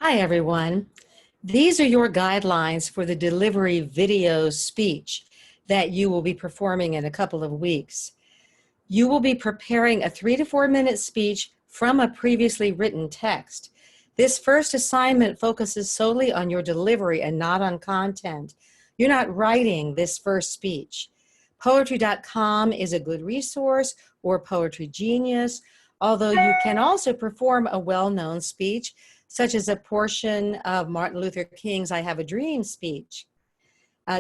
Hi, everyone. These are your guidelines for the delivery video speech that you will be performing in a couple of weeks. You will be preparing a 3 to 4 minute speech from a previously written text. This first assignment focuses solely on your delivery and not on content. You're not writing this first speech. Poetry.com is a good resource, or Poetry Genius, although you can also perform a well-known speech, such as a portion of Martin Luther King's I Have a Dream speech.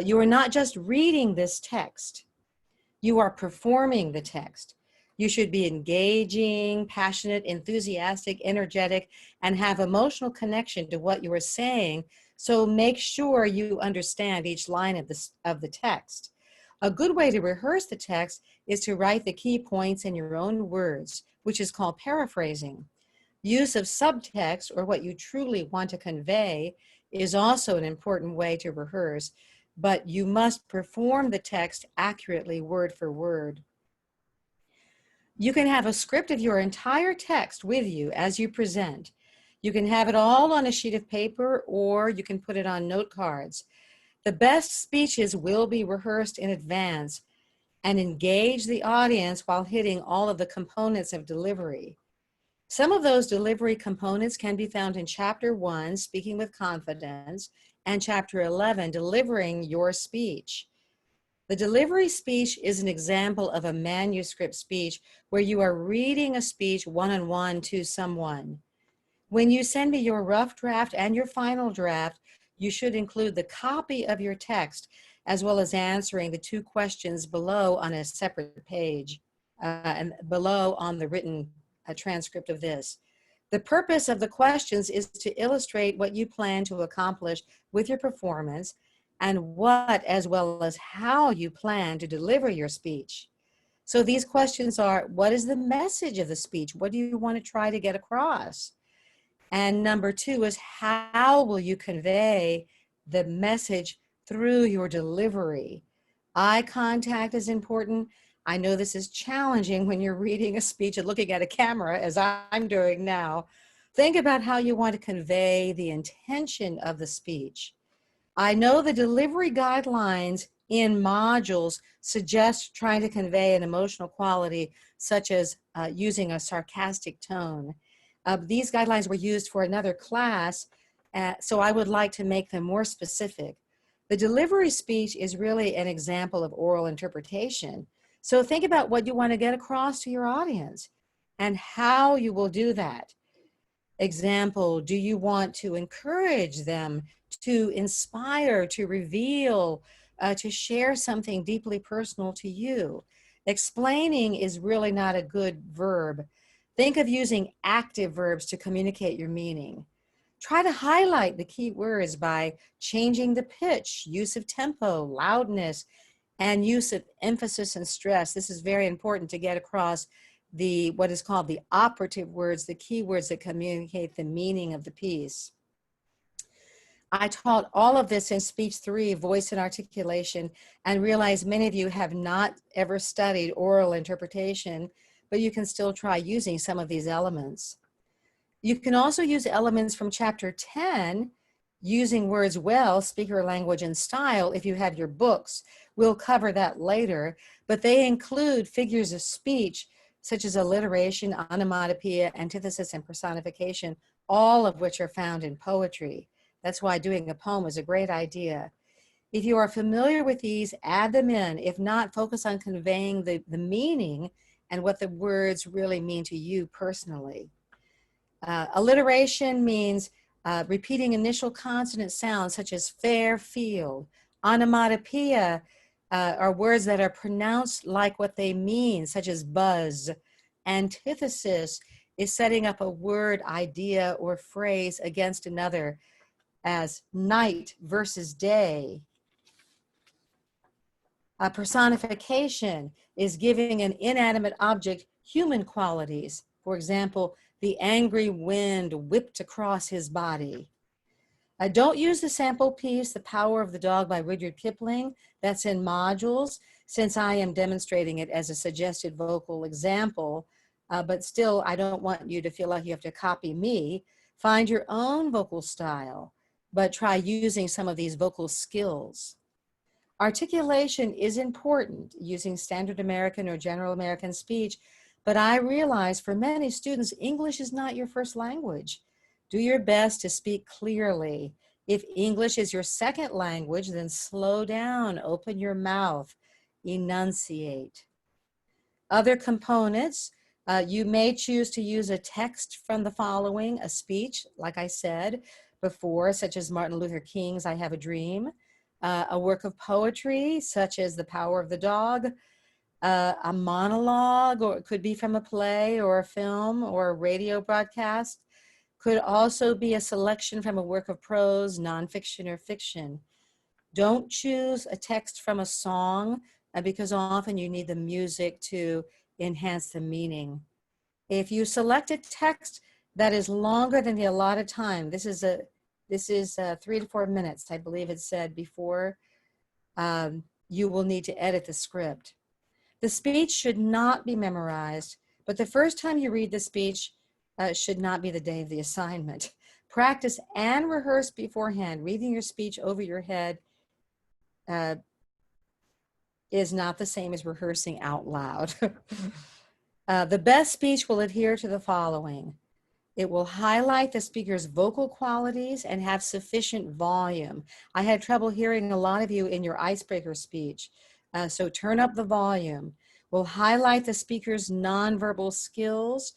You are not just reading this text, you are performing the text. You should be engaging, passionate, enthusiastic, energetic, and have emotional connection to what you are saying, so make sure you understand each line of the text. A good way to rehearse the text is to write the key points in your own words, which is called paraphrasing. Use of subtext, or what you truly want to convey, is also an important way to rehearse, but you must perform the text accurately, word for word. You can have a script of your entire text with you as you present. You can have it all on a sheet of paper, or you can put it on note cards. The best speeches will be rehearsed in advance and engage the audience while hitting all of the components of delivery. Some of those delivery components can be found in Chapter 1, Speaking with Confidence, and Chapter 11, Delivering Your Speech. The delivery speech is an example of a manuscript speech where you are reading a speech one-on-one to someone. When you send me your rough draft and your final draft, you should include the copy of your text, as well as answering the 2 questions below on a separate page, and below on the written transcript of this. The purpose of the questions is to illustrate what you plan to accomplish with your performance and what, as well as how, you plan to deliver your speech. So these questions are: what is the message of the speech? What do you want to try to get across? And number 2 is, how will you convey the message through your delivery? Eye contact is important. I know this is challenging when you're reading a speech and looking at a camera, as I'm doing now. Think about how you want to convey the intention of the speech. I know the delivery guidelines in modules suggest trying to convey an emotional quality, such as using a sarcastic tone. These guidelines were used for another class, so I would like to make them more specific. The delivery speech is really an example of oral interpretation. So think about what you want to get across to your audience and how you will do that. Example: do you want to encourage them, to inspire, to reveal, to share something deeply personal to you? Explaining is really not a good verb. Think of using active verbs to communicate your meaning. Try to highlight the key words by changing the pitch, use of tempo, loudness, and use of emphasis and stress. This is very important to get across what is called the operative words, the key words that communicate the meaning of the piece. I taught all of this in Speech 3, Voice and Articulation, and realize many of you have not ever studied oral interpretation, but you can still try using some of these elements. You can also use elements from Chapter 10, using words well, speaker language, and style, if you have your books. We'll cover that later, but they include figures of speech such as alliteration, onomatopoeia, antithesis, and personification, all of which are found in poetry. That's why doing a poem is a great idea. If you are familiar with these, add them in. If not, focus on conveying the meaning and what the words really mean to you personally. Alliteration means repeating initial consonant sounds such as fair, field. Onomatopoeia are words that are pronounced like what they mean, such as buzz. Antithesis is setting up a word, idea, or phrase against another, as night versus day. Personification is giving an inanimate object human qualities. For example, the angry wind whipped across his body. Don't use the sample piece, The Power of the Dog by Rudyard Kipling. That's in modules, since I am demonstrating it as a suggested vocal example, but still I don't want you to feel like you have to copy me. Find your own vocal style, but try using some of these vocal skills. Articulation is important using standard American or general American speech, but I realize for many students, English is not your first language. Do your best to speak clearly. If English is your second language, then slow down, open your mouth, enunciate. Other components, you may choose to use a text from the following, a speech, like I said before, such as Martin Luther King's I Have a Dream, a work of poetry, such as The Power of the Dog, a monologue, or it could be from a play or a film or a radio broadcast. Could also be a selection from a work of prose, nonfiction, or fiction. Don't choose a text from a song because often you need the music to enhance the meaning. If you select a text that is longer than the allotted time, this is 3 to 4 minutes, I believe it said before, you will need to edit the script. The speech should not be memorized, but the first time you read the speech should not be the day of the assignment. Practice and rehearse beforehand. Reading your speech over your head is not the same as rehearsing out loud. The best speech will adhere to the following. It will highlight the speaker's vocal qualities and have sufficient volume. I had trouble hearing a lot of you in your icebreaker speech, so turn up the volume. We'll highlight the speaker's nonverbal skills.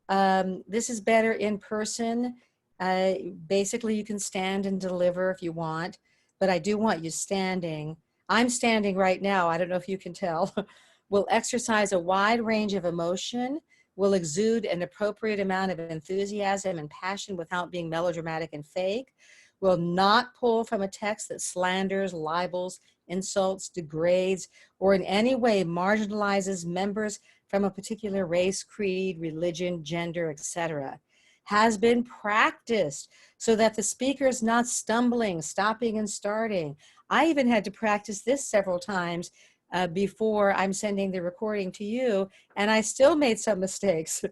This is better in person. Basically, you can stand and deliver if you want, but I do want you standing. I'm standing right now. I don't know if you can tell. We'll exercise a wide range of emotion. Will exude an appropriate amount of enthusiasm and passion without being melodramatic and fake. Will not pull from a text that slanders, libels, insults, degrades, or in any way marginalizes members from a particular race, creed, religion, gender, etc. Has been practiced so that the speaker is not stumbling, stopping, and starting. I even had to practice this several times before I'm sending the recording to you, and I still made some mistakes.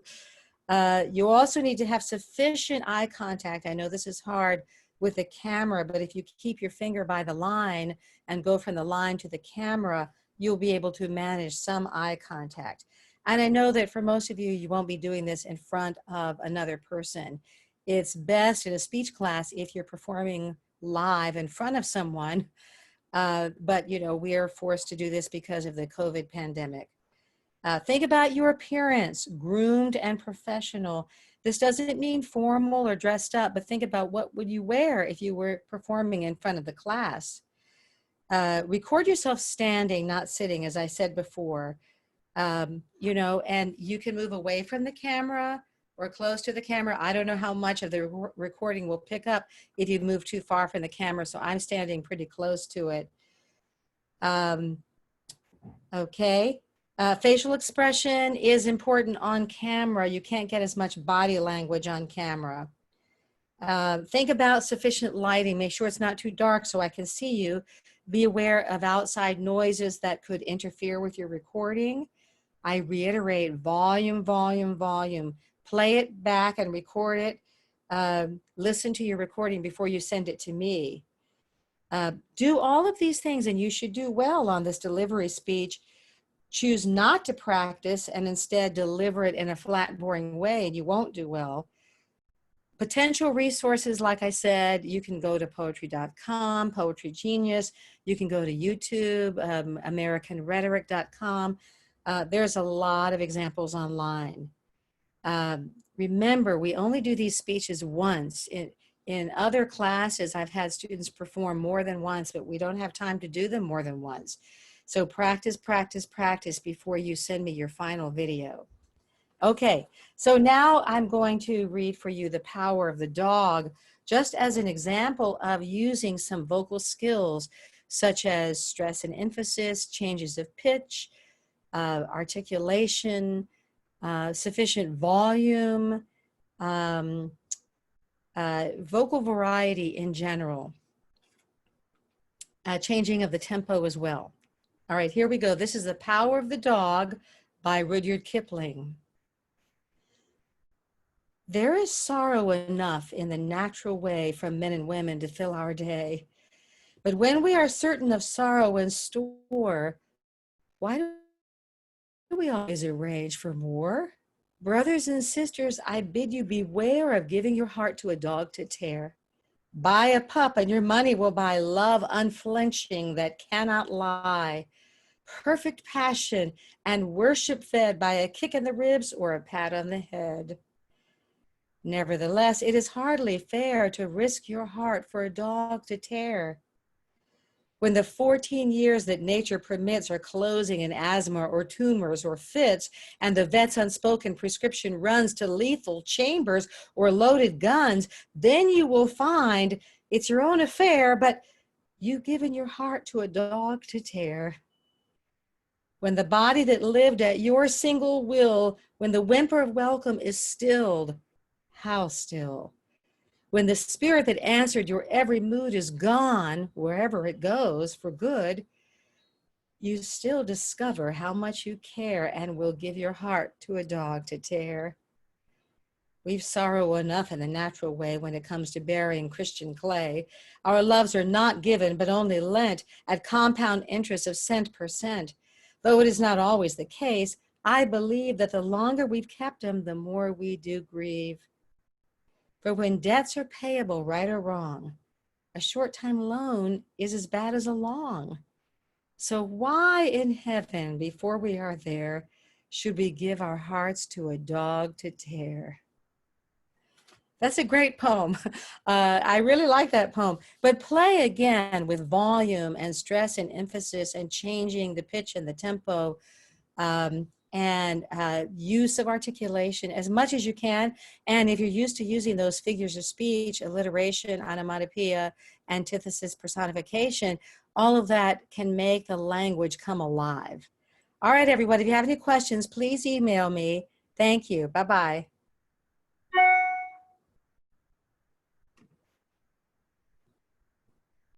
You also need to have sufficient eye contact. I know this is hard with the camera, but if you keep your finger by the line and go from the line to the camera, you'll be able to manage some eye contact. And I know that for most of you, you won't be doing this in front of another person. It's best in a speech class if you're performing live in front of someone. But you know, we are forced to do this because of the COVID pandemic. Think about your appearance, groomed and professional. This doesn't mean formal or dressed up, but think about what would you wear if you were performing in front of the class. Record yourself standing, not sitting, as I said before. You know, and you can move away from the camera or close to the camera. I don't know how much of the recording will pick up if you move too far from the camera, so I'm standing pretty close to it. Okay. Facial expression is important on camera. You can't get as much body language on camera. Think about sufficient lighting. Make sure it's not too dark so I can see you. Be aware of outside noises that could interfere with your recording. I reiterate, volume, volume, volume. Play it back and record it. Listen to your recording before you send it to me. Do all of these things and you should do well on this delivery speech. Choose not to practice and instead deliver it in a flat, boring way and you won't do well. Potential resources, like I said, you can go to poetry.com, Poetry Genius. You can go to YouTube, AmericanRhetoric.com. There's a lot of examples online. Remember, we only do these speeches once. In other classes, I've had students perform more than once, but we don't have time to do them more than once. So practice, practice, practice before you send me your final video. Okay, so now I'm going to read for you The Power of the Dog, just as an example of using some vocal skills, such as stress and emphasis, changes of pitch, articulation, sufficient volume, vocal variety in general, changing of the tempo as well. All right, here we go. This is The Power of the Dog by Rudyard Kipling. There is sorrow enough in the natural way from men and women to fill our day. But when we are certain of sorrow in store, why do we always arrange for more? Brothers and sisters, I bid you beware of giving your heart to a dog to tear. Buy a pup and your money will buy love unflinching that cannot lie, perfect passion and worship fed by a kick in the ribs or a pat on the head. Nevertheless, it is hardly fair to risk your heart for a dog to tear. When the 14 years that nature permits are closing in asthma or tumors or fits, and the vet's unspoken prescription runs to lethal chambers or loaded guns, then you will find it's your own affair, but you've given your heart to a dog to tear. When the body that lived at your single will, when the whimper of welcome is stilled, how still? When the spirit that answered your every mood is gone, wherever it goes for good, you still discover how much you care and will give your heart to a dog to tear. We've sorrow enough in the natural way when it comes to burying Christian clay. Our loves are not given, but only lent at compound interest of cent per cent. Though it is not always the case, I believe that the longer we've kept them, the more we do grieve. For when debts are payable, right or wrong, a short-time loan is as bad as a long. So why in heaven, before we are there, should we give our hearts to a dog to tear? That's a great poem. I really like that poem. But play again with volume and stress and emphasis and changing the pitch and the tempo and use of articulation as much as you can. And if you're used to using those figures of speech, alliteration, onomatopoeia, antithesis, personification, all of that can make the language come alive. All right, everybody, if you have any questions, please email me. Thank you. Bye-bye.